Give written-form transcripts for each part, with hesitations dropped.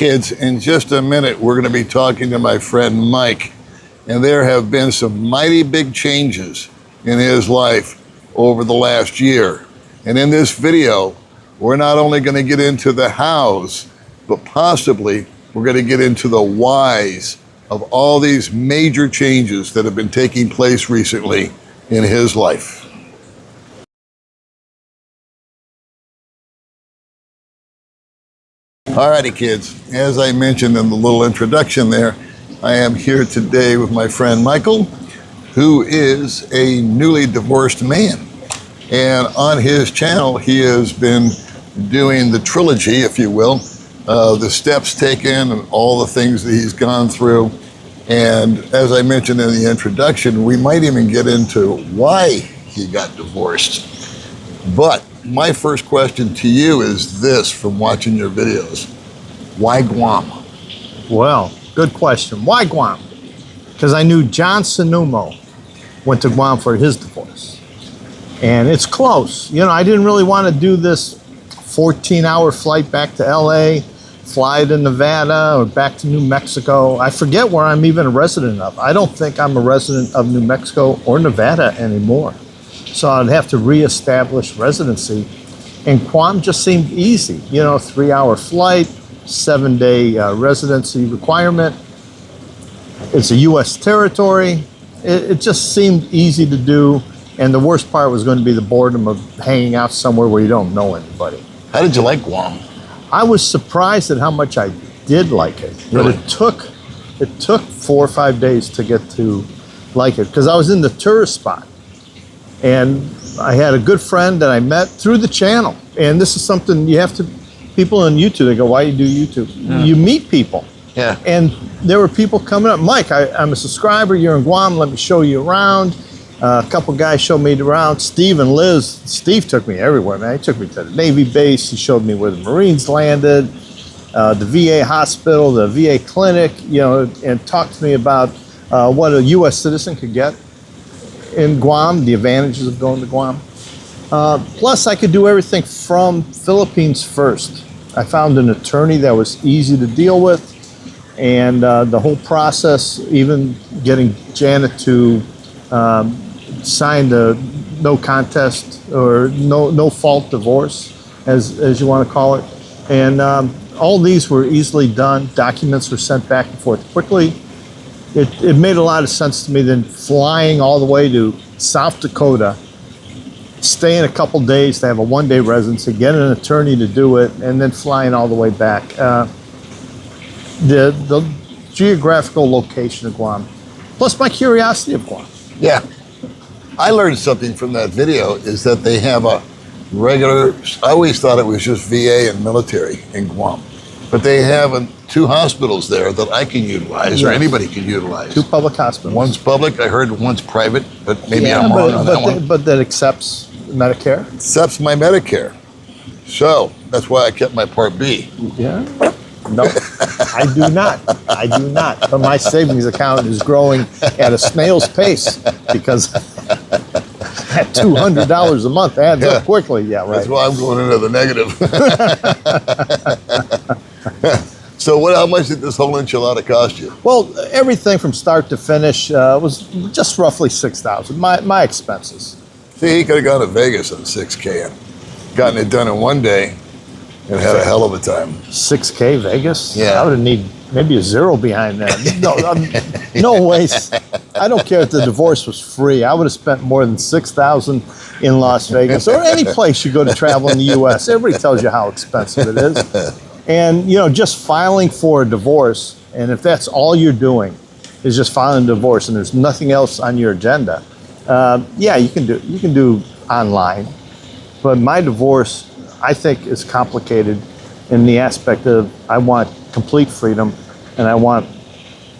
kids, in just a minute, we're going to be talking to my friend Mike. And there have been some mighty big changes in his life over the last year. And in this video, we're not only going to get into the hows, but possibly we're going to get into the whys of all these major changes that have been taking place recently in his life. Alrighty, kids, as I mentioned in the little introduction there, I am here today with my friend Michael, who is a newly divorced man. And on his channel, he has been doing the trilogy, if you will, the steps taken and all the things that he's gone through. And as I mentioned in the introduction, we might even get into why he got divorced. But my first question to you is this, from watching your videos: why Guam? Well, good question. Why Guam? Because I knew John Sunumo went to Guam for his divorce. And it's close. You know, I didn't really want to do this 14-hour flight back to LA, fly to Nevada, or back to New Mexico. I forget where I'm even a resident of. I don't think I'm a resident of New Mexico or Nevada anymore. So I'd have to reestablish residency. And Guam just seemed easy. You know, 3-hour flight, 7-day residency requirement. It's a U.S. territory. It just seemed easy to do. And the worst part was going to be the boredom of hanging out somewhere where you don't know anybody. How did you like Guam? I was surprised at how much I did like it. Really? But it took 4 or 5 days to get to like it, because I was in the tourist spot. And I had a good friend that I met through the channel. And this is something you have to, people on YouTube, they go, why do you do YouTube? Yeah. You meet people. Yeah. And there were people coming up, Mike, I'm a subscriber, you're in Guam, let me show you around. A couple guys showed me around. Steve and Liz, Steve took me everywhere, man. He took me to the Navy base. He showed me where the Marines landed, the VA hospital, the VA clinic, you know, and talked to me about what a U.S. citizen could get in Guam, the advantages of going to Guam. Plus, I could do everything from Philippines first. I found an attorney that was easy to deal with, and the whole process, even getting Janet to sign the no contest or no fault divorce, as you want to call it. And all these were easily done. Documents were sent back and forth quickly. It made a lot of sense to me than flying all the way to South Dakota, staying a couple days to have a 1-day residency, get an attorney to do it, and then flying all the way back. The geographical location of Guam, plus my curiosity of Guam. Yeah. I learned something from that video, is that they have a regular, I always thought it was just VA and military in Guam, but they have 2 hospitals there that I can utilize, or anybody can utilize. 2 public hospitals. One's public, I heard one's private, but maybe I'm wrong on that one. But that accepts Medicare? Accepts my Medicare. So, that's why I kept my Part B. Yeah. No, I do not. I do not. But my savings account is growing at a snail's pace, because at $200 a month adds up quickly. Yeah, right. That's why I'm going into the negative. So how much did this whole enchilada cost you? Well, everything from start to finish was just roughly $6,000. My expenses. See, he could have gone to Vegas on $6K and gotten it done in 1 day and had a hell of a time. $6K Vegas? Yeah. I would need maybe a zero behind that. No ways. I don't care if the divorce was free. I would have spent more than $6,000 in Las Vegas, or any place you go to travel in the U.S. Everybody tells you how expensive it is. And, you know, just filing for a divorce, and if that's all you're doing is just filing a divorce and there's nothing else on your agenda, yeah, you can do online. But my divorce, I think, is complicated in the aspect of I want complete freedom, and I want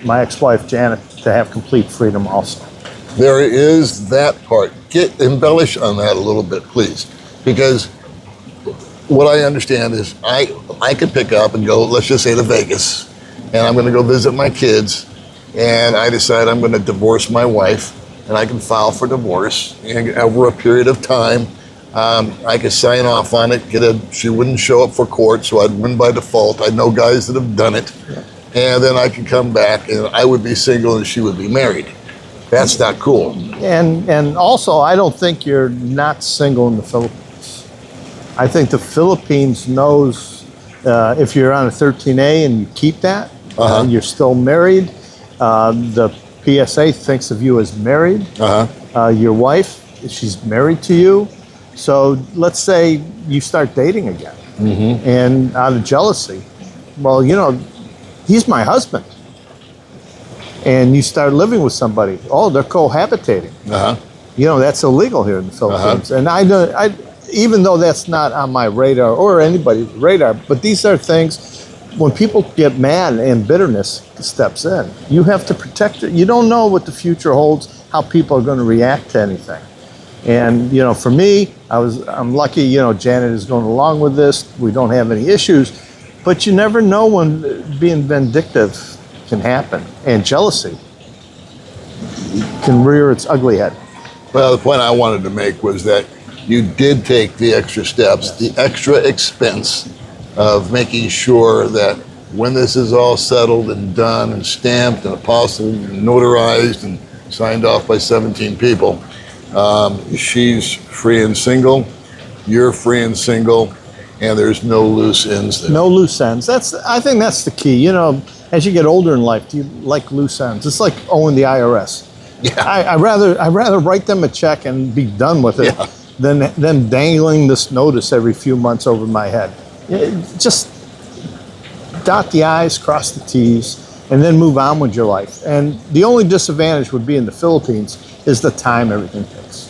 my ex-wife Janet to have complete freedom also. There is that part. Embellish on that a little bit, please, because what I understand is I could pick up and go, let's just say to Vegas, and I'm going to go visit my kids, and I decide I'm going to divorce my wife, and I can file for divorce, and over a period of time, I could sign off on it, she wouldn't show up for court, so I'd win by default. I know guys that have done it. And then I could come back and I would be single and she would be married. That's not cool. And also, I don't think you're not single in the Philippines. I think the Philippines knows if you're on a 13A and you keep that, you're still married. The PSA thinks of you as married. Your wife, she's married to you. So let's say you start dating again, and out of jealousy, well, you know, he's my husband. And you start living with somebody. Oh, they're cohabitating. You know, that's illegal here in the Philippines. And even though that's not on my radar or anybody's radar, but these are things, when people get mad and bitterness steps in, you have to protect it. You don't know what the future holds, how people are going to react to anything. And, you know, for me, I'm lucky, you know, Janet is going along with this. We don't have any issues. But you never know when being vindictive can happen. And jealousy can rear its ugly head. Well, the point I wanted to make was that you did take the extra steps, the extra expense of making sure that when this is all settled and done and stamped and apostilled and notarized and signed off by 17 people, she's free and single, you're free and single, and there's no loose ends there. No loose ends. I think that's the key. You know, as you get older in life, do you like loose ends? It's like owing the IRS. Yeah. I'd rather write them a check and be done with it than dangling this notice every few months over my head. Just dot the I's, cross the T's, and then move on with your life. And the only disadvantage would be in the Philippines is the time everything takes.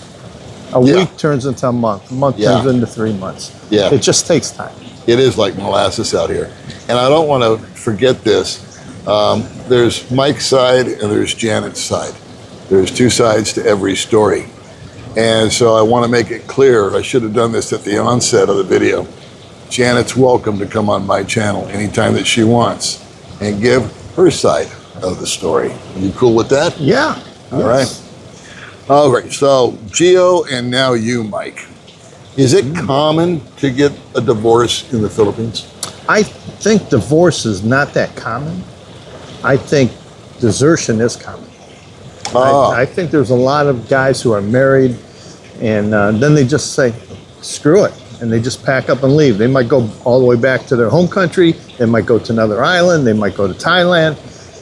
A week turns into a month turns into 3 months. Yeah. It just takes time. It is like molasses out here. And I don't want to forget this. There's Mike's side and there's Janet's side. There's two sides to every story. And so I want to make it clear, I should have done this at the onset of the video. Janet's welcome to come on my channel anytime that she wants and give her side of the story. Are you cool with that? Yeah. All right. All right. So Gio and now you, Mike. Is it common to get a divorce in the Philippines? I think divorce is not that common. I think desertion is common. I think there's a lot of guys who are married and then they just say, screw it. And they just pack up and leave. They might go all the way back to their home country. They might go to another island. They might go to Thailand.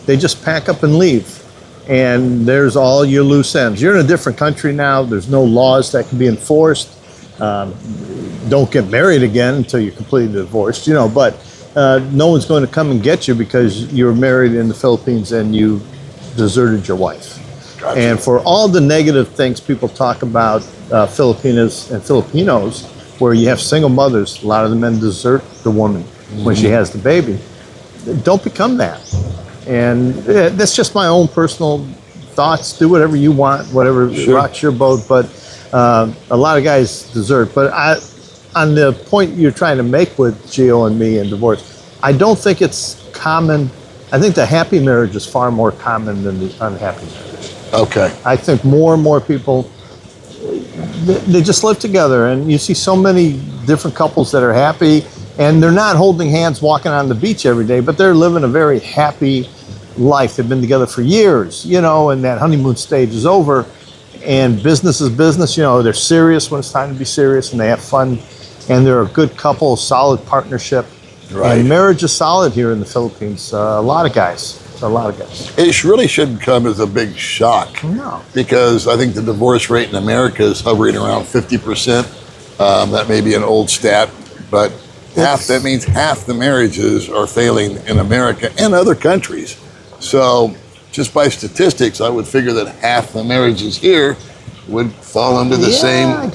They just pack up and leave. And there's all your loose ends. You're in a different country now. There's no laws that can be enforced. Don't get married again until you're completely divorced, you know, but no one's going to come and get you because you're married in the Philippines and you deserted your wife. Gotcha. And for all the negative things people talk about Filipinas and Filipinos, where you have single mothers, a lot of the men desert the woman when she has the baby. Don't become that. And that's just my own personal thoughts. Do whatever you want, whatever rocks your boat. But a lot of guys desert. But on the point you're trying to make with Gio and me and divorce, I don't think it's common. I think the happy marriage is far more common than the unhappy marriage. Okay. I think more and more people, they just live together, and you see so many different couples that are happy, and they're not holding hands walking on the beach every day, but they're living a very happy life. They've been together for years, you know, and that honeymoon stage is over, and business is business. You know, they're serious when it's time to be serious, and they have fun, and they're a good couple, solid partnership. Right. And marriage is solid here in the Philippines. A lot of guys. It really shouldn't come as a big shock. No. Because I think the divorce rate in America is hovering around 50%. That may be an old stat, but that means half the marriages are failing in America and other countries. So just by statistics, I would figure that half the marriages here would fall under the same.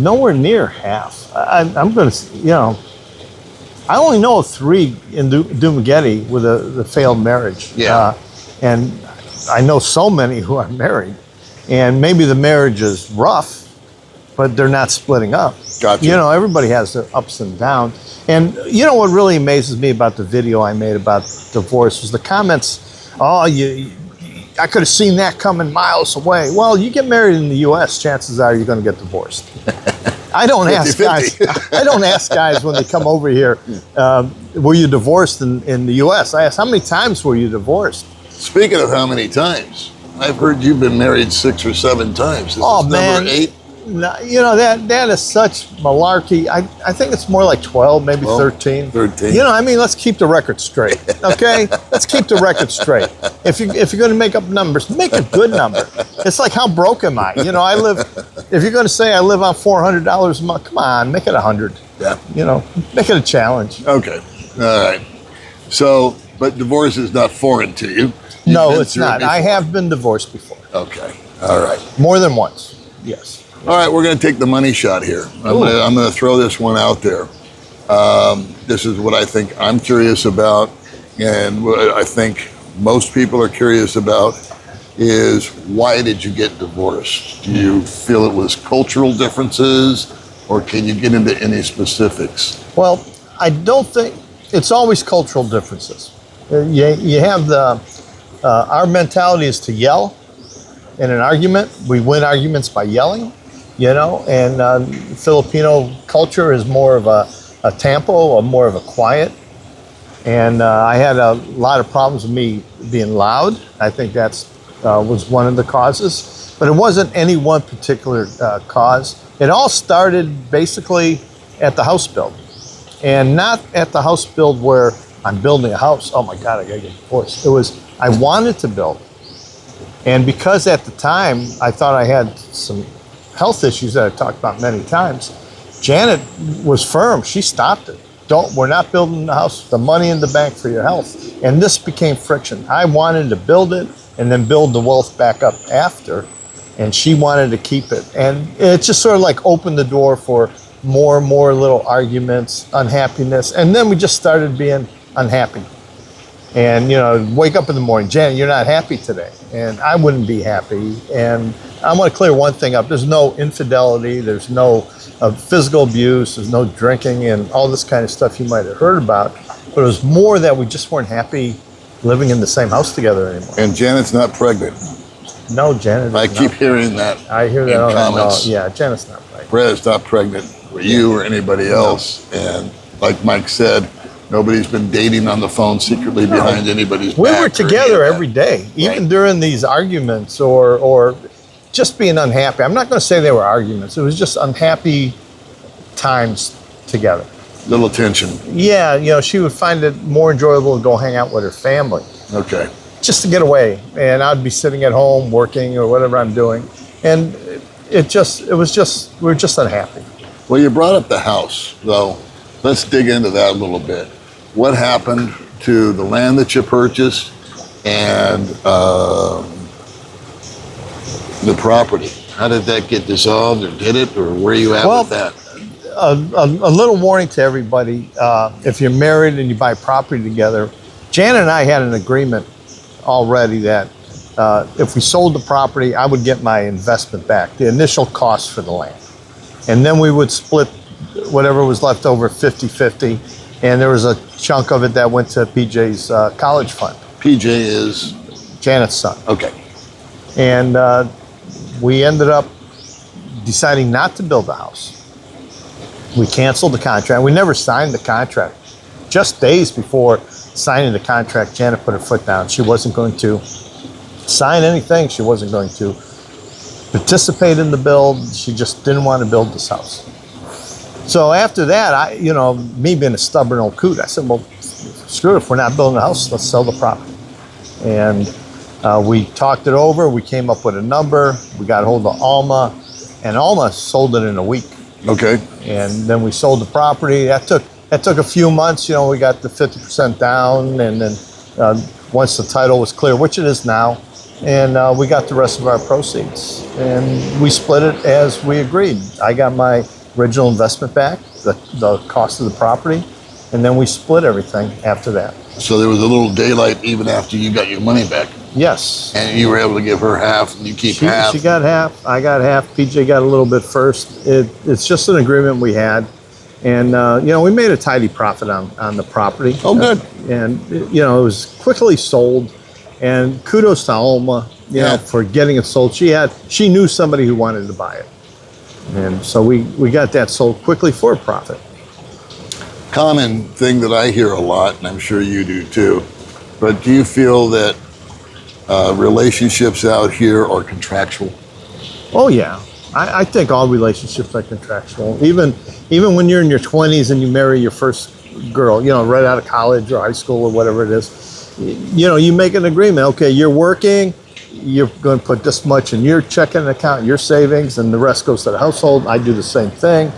Nowhere near half. I'm going to, you know, I only know of 3 in Dumaguete with a failed marriage. Yeah. And I know so many who are married. And maybe the marriage is rough, but they're not splitting up. Gotcha. You know, everybody has their ups and downs. And you know what really amazes me about the video I made about divorce was the comments, I could have seen that coming miles away. Well, you get married in the U.S., chances are you're going to get divorced. I don't ask guys. 50-50. I don't ask guys when they come over here. Were you divorced in the U.S.? I ask, how many times were you divorced? Speaking of how many times, I've heard you've been married 6 or 7 times. This Oh is man, number 8. No, you know that is such malarkey. I think it's more like 12, maybe 13. 13. You know, I mean, let's keep the record straight, okay? Let's keep the record straight. If you're going to make up numbers, make a good number. It's like, how broke am I? You know, I live. If you're going to say I live on $400 a month, come on, make it 100. Yeah. You know, make it a challenge. Okay. All right. So, but divorce is not foreign to you. You've No, been it's through it not. I before. have been divorced before. Okay. All right. More than once. Yes. All right, we're going to take the money shot here. I'm going to throw this one out there. This is what I think I'm curious about, and what I think most people are curious about is, why did you get divorced? Do you feel it was cultural differences, or can you get into any specifics? Well, I don't think it's always cultural differences. You have our mentality is to yell in an argument. We win arguments by yelling, you know, and Filipino culture is more of a tempo, or more of a quiet. And I had a lot of problems with me being loud. I think that's was one of the causes, but it wasn't any one particular cause. It all started basically at the house build, and not at the house build where I'm building a house. Oh my God, I gotta get divorced. It was, I wanted to build. And because at the time I thought I had some health issues that I talked about many times, Janet was firm. She stopped it. We're not building the house, the money in the bank for your health. And this became friction. I wanted to build it and then build the wealth back up after. And she wanted to keep it. And it just sort of like opened the door for more and more little arguments, unhappiness. And then we just started being unhappy. And, you know, wake up in the morning, Janet, you're not happy today. And I wouldn't be happy. And I want to clear one thing up. There's no infidelity. There's no physical abuse. There's no drinking and all this kind of stuff you might have heard about. But it was more that we just weren't happy living in the same house together anymore. And Janet's not pregnant. No, Janet is I not. keep hearing that. I hear that in all the time. comments. No, yeah, Janet's not pregnant. Brad's not pregnant for you or anybody else. And like Mike said, nobody's been dating on the phone secretly behind anybody's back. We were or together any of every that. day, even Right. during these arguments or just being unhappy. I'm not going to say they were arguments. It was just unhappy times together. Little tension. Yeah, you know, she would find it more enjoyable to go hang out with her family, Okay. just to get away. And I'd be sitting at home working or whatever I'm doing. And we were just unhappy. Well, you brought up the house, though. Let's dig into that a little bit. What happened to the land that you purchased and the property? How did that get dissolved, or did it, or where are you at with that? A little warning to everybody. If you're married and you buy property together, Jan and I had an agreement already that if we sold the property, I would get my investment back, the initial cost for the land. And then we would split whatever was left over 50-50. And there was a chunk of it that went to PJ's college fund, PJ is, Janet's son. okay. And we ended up deciding not to build the house. We canceled the contract. We never signed the contract. Just days before signing the contract, Janet put her foot down. She wasn't going to sign anything. She wasn't going to participate in the build. She just didn't want to build this house. So after that, me being a stubborn old coot, I said, well, screw it. If we're not building a house, let's sell the property. And we talked it over. We came up with a number. We got a hold of Alma, and Alma sold it in a week. Okay. And then we sold the property. That took a few months. You know, we got the 50% down, and then once the title was clear, which it is now, and we got the rest of our proceeds, and we split it as we agreed. I got my original investment back, the cost of the property, and then we split everything after that. So there was a little daylight even after you got your money back, Yes. and you were able to give her half, and you keep half. She got half. I got half. PJ got a little bit first. It's just an agreement we had, and we made a tidy profit on the property. Oh, good. And it was quickly sold, and kudos to Alma, Yeah. for getting it sold. She knew somebody who wanted to buy it, And so we got that sold quickly for a profit. Common thing that I hear a lot, and I'm sure you do too, but do you feel that relationships out here are contractual? Oh yeah, I think all relationships are contractual. Even when you're in your 20s and you marry your first girl, you know, right out of college or high school or whatever it is, you know, you make an agreement. Okay, you're working, you're going to put this much in your checking account, your savings, and the rest goes to the household. I do the same thing.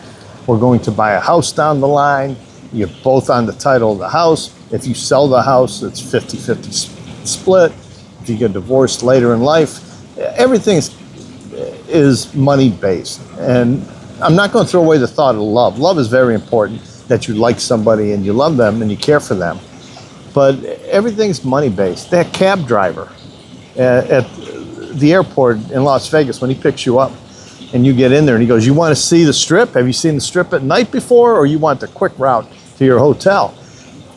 We're going to buy a house down the line. You're both on the title of the house. If you sell the house, it's 50-50 split. If you get divorced later in life, everything is money based. And I'm not going to throw away the thought of love. Love is very important, that you like somebody and you love them and you care for them. But everything's money based. That cab driver at the airport in Las Vegas, when he picks you up and you get in there and he goes, you want to see the strip? Have you seen the strip at night before? Or you want the quick route to your hotel?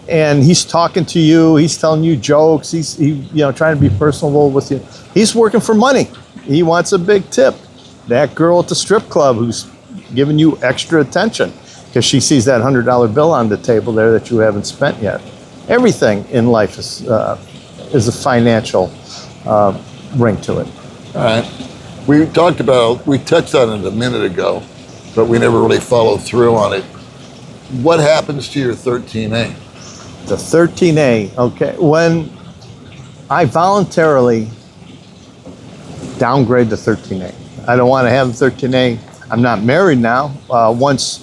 And he's talking to you, he's telling you jokes, he's trying to be personable with you. He's working for money. He wants a big tip. That girl at the strip club who's giving you extra attention because she sees that $100 bill on the table there that you haven't spent yet. Everything in life is a financial ring to it. All right. We touched on it a minute ago, but we never really followed through on it. What happens to your 13A? The 13A, okay. When I voluntarily downgrade the 13A, I don't want to have the 13A. I'm not married now. Once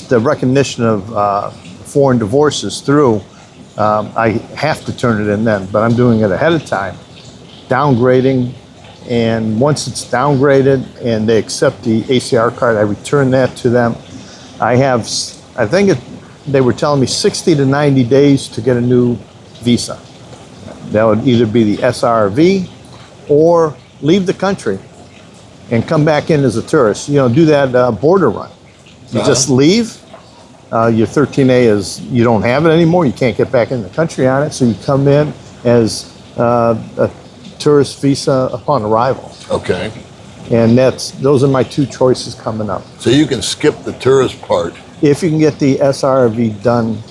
the recognition of foreign divorce is through, I have to turn it in then, but I'm doing it ahead of time, downgrading. And once it's downgraded and they accept the ACR card, I return that to them. They were telling me 60 to 90 days to get a new visa. That would either be the SRV or leave the country and come back in as a tourist. You know, do that border run. You just leave. Your 13A is, you don't have it anymore. You can't get back in the country on it. So you come in as a tourist visa upon arrival. Okay. And those are my two choices coming up. So you can skip the tourist part. If you can get the SRV done,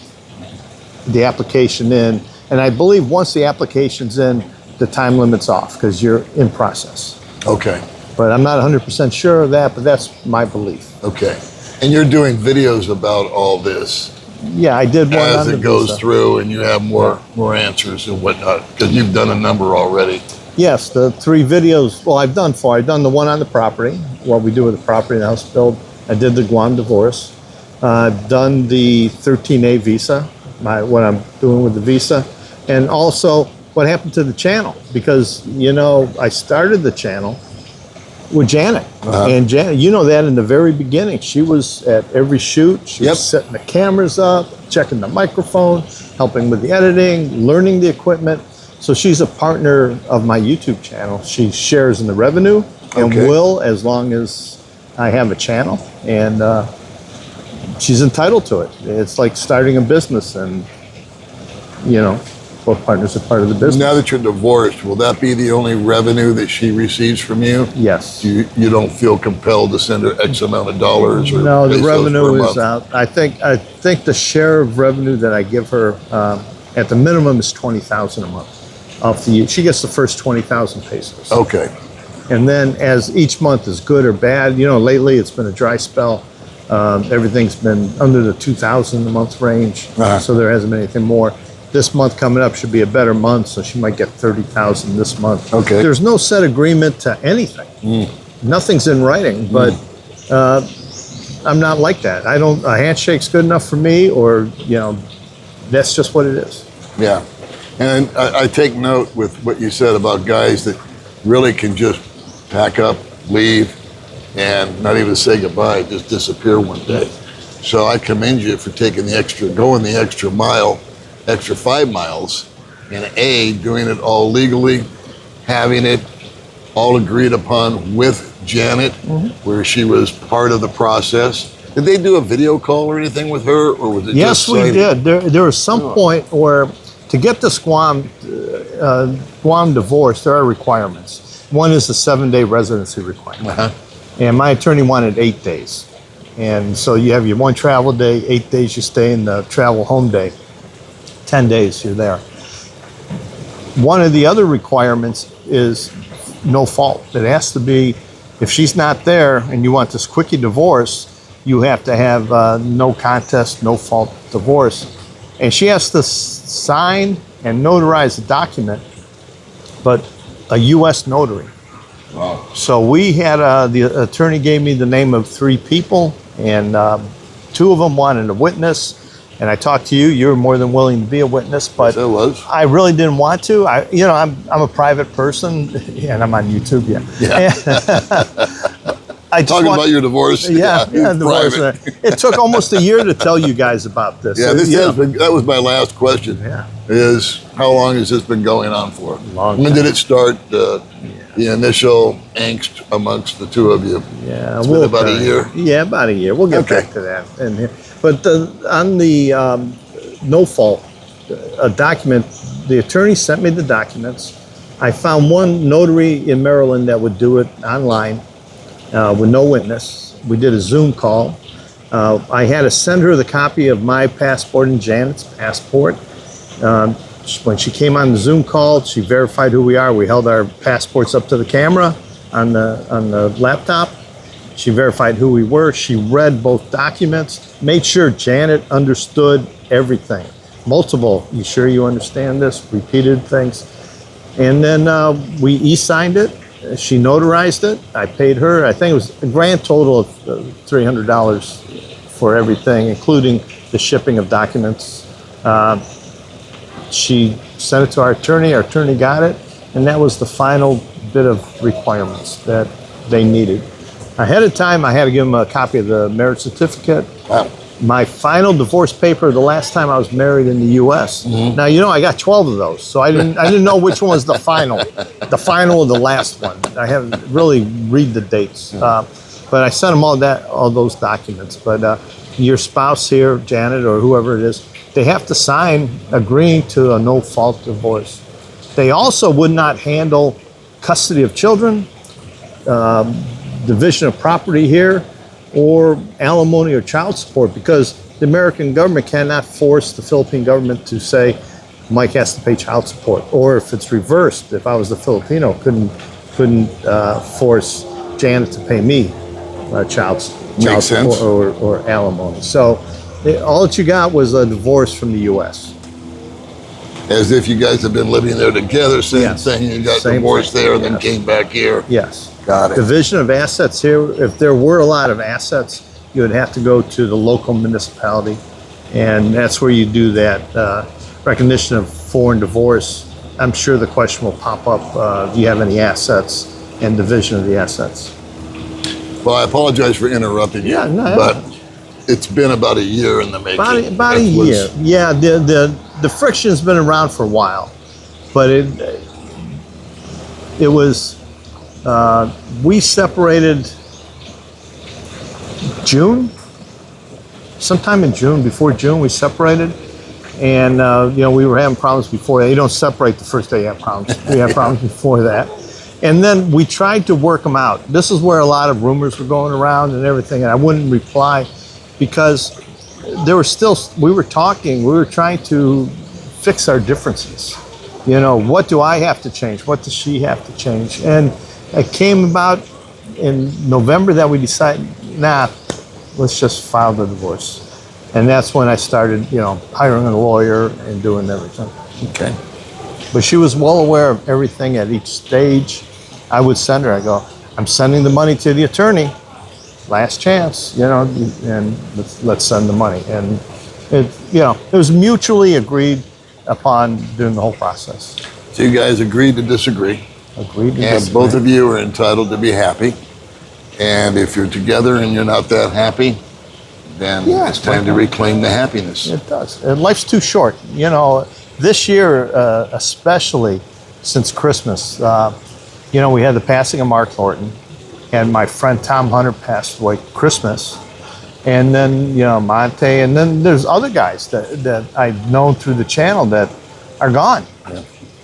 the application in, and I believe once the application's in, the time limit's off because you're in process. Okay. But I'm not 100% sure of that, but that's my belief. Okay. And you're doing videos about all this Yeah, I did one as on it the goes visa. through, and you have more answers and whatnot because you've done a number already. Yes, the 3 videos, well, I've done 4. I've done the one on the property, what we do with the property and the house build. I did the Guam divorce. I've done the 13A visa, what I'm doing with the visa, and also what happened to the channel. Because, you know, I started the channel with Janet. And Janet, you know that in the very beginning, she was at every shoot. She was setting the cameras up, checking the microphone, helping with the editing, learning the equipment. So she's a partner of my YouTube channel. She shares in the revenue and will as long as I have a channel. And she's entitled to it. It's like starting a business, and, you know, both partners are part of the business. Now that you're divorced, will that be the only revenue that she receives from you? Yes. You don't feel compelled to send her X amount of dollars? Or No, the pesos revenue per is month? out. I think the share of revenue that I give her at the minimum is $20,000 a month. She gets the first 20,000 pesos. Okay. And then as each month is good or bad, you know, lately it's been a dry spell. Everything's been under the 2,000 a month range, so there hasn't been anything more. This month coming up should be a better month, so she might get 30,000 this month. Okay. There's no set agreement to anything. Nothing's in writing, but I'm not like that. A handshake's good enough for me, or, you know, that's just what it is. Yeah. And I take note with what you said about guys that really can just pack up, leave, and not even say goodbye, just disappear one day. So I commend you for going the extra mile, extra 5 miles, and doing it all legally, having it all agreed upon with Janet, where she was part of the process. Did they do a video call or anything with her, or was it Yes, just we did. There was some point where to get this Guam divorce, there are requirements. One is the 7-day residency requirement. And my attorney wanted 8 days. And so you have your one travel day, 8 days you stay, and the travel home day. 10 days you're there. One of the other requirements is no fault. It has to be, if she's not there and you want this quickie divorce, you have to have no contest, no fault divorce. And she has to sign and notarize a document, but a U.S. notary. Wow. So we had, the attorney gave me the name of 3 people, and 2 of them wanted a witness. And I talked to you. You were more than willing to be a witness, but Yes, I was. I really didn't want to. I'm a private person, and I'm on YouTube. Yeah. I just Talking about your divorce. yeah, it's divorce. private. It took almost a year to tell you guys about this. Yeah, that was my last question. Yeah. Is how long has this been going on for? Long When time. did it start? The initial angst amongst the 2 of you. Yeah, It's been about a year. Yeah, about a year. We'll get Okay. back to that. But on the no fault document, the attorney sent me the documents. I found one notary in Maryland that would do it online with no witness. We did a Zoom call. I had to send her the copy of my passport and Janet's passport. When she came on the Zoom call, she verified who we are. We held our passports up to the camera on the laptop. She verified who we were. She read both documents, made sure Janet understood everything. Multiple, you sure you understand this? Repeated things. And then we e-signed it. She notarized it. I paid her, I think it was a grand total of $300 for everything, including the shipping of documents. She sent it to our attorney got it, and that was the final bit of requirements that they needed. Ahead of time, I had to give them a copy of the marriage certificate. Wow. My final divorce paper the last time I was married in the U.S. Mm-hmm. Now, I got 12 of those, so I didn't know which one was the final or the last one. I haven't really read the dates, but I sent them all those documents. But your spouse here, Janet, or whoever it is, they have to sign agreeing to a no-fault divorce. They also would not handle custody of children, division of property here, or alimony or child support, because the American government cannot force the Philippine government to say Mike has to pay child support. Or if it's reversed, if I was the Filipino, couldn't force Janet to pay me child Makes support sense. or alimony. So all that you got was a divorce from the U.S. As if you guys have been living there together, saying you got Same divorced thing. there, then Yes. came back here. Yes. Got it. Division of assets here. If there were a lot of assets, you would have to go to the local municipality, and that's where you do that recognition of foreign divorce. I'm sure the question will pop up, do you have any assets, and division of the assets. Well, I apologize for interrupting you, Yeah, no, but it's been about a year in the making. About a year. Yeah, the friction's been around for a while, but it was, we separated June, sometime in June, before June we separated, and we were having problems before that. You don't separate the first day you have problems. We had problems before that. And then we tried to work them out. This is where a lot of rumors were going around and everything, and I wouldn't reply because we were talking, we were trying to fix our differences. What do I have to change? What does she have to change? And it came about in November that we decided, let's just file the divorce. And that's when I started, hiring a lawyer and doing everything. Okay. But she was well aware of everything at each stage. I would send her, I go, I'm sending the money to the attorney, last chance, and let's send the money. And it was mutually agreed upon during the whole process. So you guys agreed to disagree. Agreed to And disagree. both of you are entitled to be happy. And if you're together and you're not that happy, then it's time to reclaim the happiness. It does. And life's too short. This year, especially since Christmas, we had the passing of Mark Thornton, and my friend Tom Hunter passed away Christmas. And then, Monte, and then there's other guys that I've known through the channel that are gone. Yeah.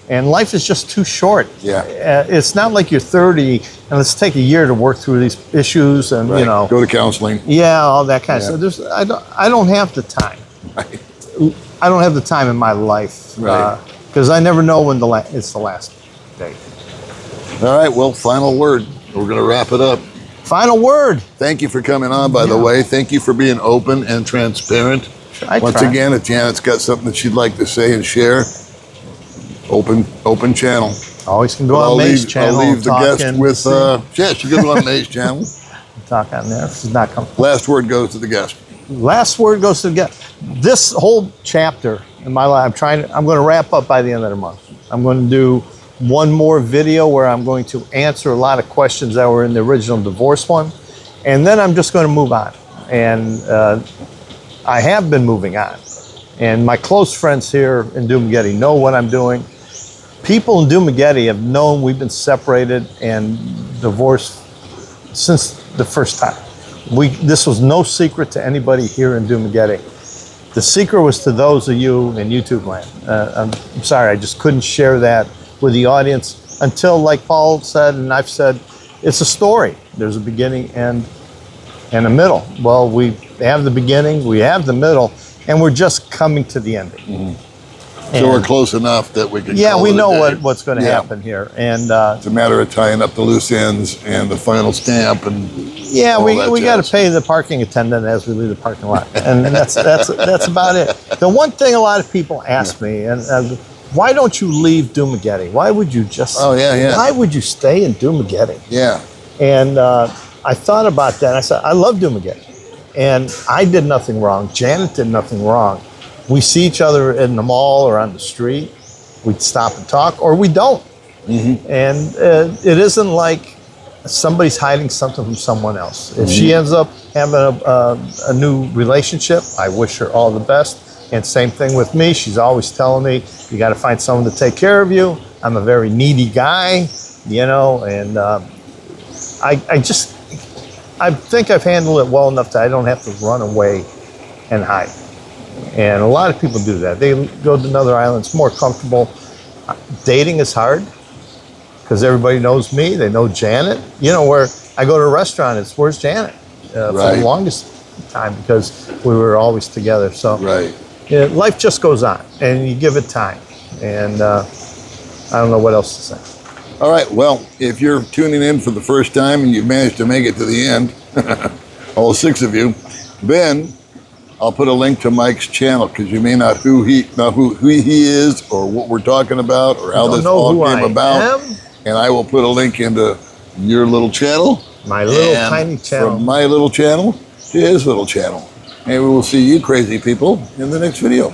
And life is just too short. Yeah. It's not like you're 30 and let's take a year to work through these issues and, Right. you know. Go to counseling. Yeah, all that kind Yeah. of stuff. I don't have the time. Right. I don't have the time in my life. Right. Because I never know when it's the last day. All right. Well, final word. We're going to wrap it up. Final word. Thank you for coming on, by the way. Thank you for being open and transparent. Once again, if Janet's got something that she'd like to say and share, open channel. Always can go on May's channel. I'll leave the guest with, yeah, she can go on May's channel. Talk on there. She's not coming. Last word goes to the guest. Last word goes to the guest. This whole chapter in my life, I'm going to wrap up by the end of the month. I'm going to do one more video where I'm going to answer a lot of questions that were in the original divorce one. And then I'm just going to move on. And I have been moving on. And my close friends here in Dumaguete know what I'm doing. People in Dumaguete have known we've been separated and divorced since the first time. This was no secret to anybody here in Dumaguete. The secret was to those of you in YouTube land. I'm sorry, I just couldn't share that with the audience until, like Paul said and I've said, it's a story. There's a beginning and a middle. Well, we have the beginning, we have the middle, and we're just coming to the ending. Mm-hmm. So we're close enough that we can. Yeah, we know what's going to happen here, and it's a matter of tying up the loose ends and the final stamp, and yeah, we got to pay the parking attendant as we leave the parking lot, and that's about it. The one thing a lot of people ask me, and why don't you leave Dumaguete? Why would you just? Oh yeah. Why would you stay in Dumaguete? Yeah. And I thought about that. And I said, I love Dumaguete, and I did nothing wrong. Janet did nothing wrong. We see each other in the mall or on the street. We stop and talk, or we don't. Mm-hmm. And it isn't like somebody's hiding something from someone else. If she ends up having a new relationship, I wish her all the best. And same thing with me. She's always telling me, you got to find someone to take care of you. I'm a very needy guy, you know, and I think I've handled it well enough that I don't have to run away and hide. And a lot of people do that. They go to another island. It's more comfortable. Dating is hard because everybody knows me. They know Janet. You know, where I go to a restaurant, it's where's Janet for the longest time because we were always together. So life just goes on, and you give it time. And I don't know what else to say. All right. Well, if you're tuning in for the first time and you've managed to make it to the end, all 6 of you, then I'll put a link to Mike's channel because you may not who he is or what we're talking about or how this all came about. And I will put a link into your little channel. My little tiny channel. From my little channel to his little channel. And we will see you crazy people in the next video.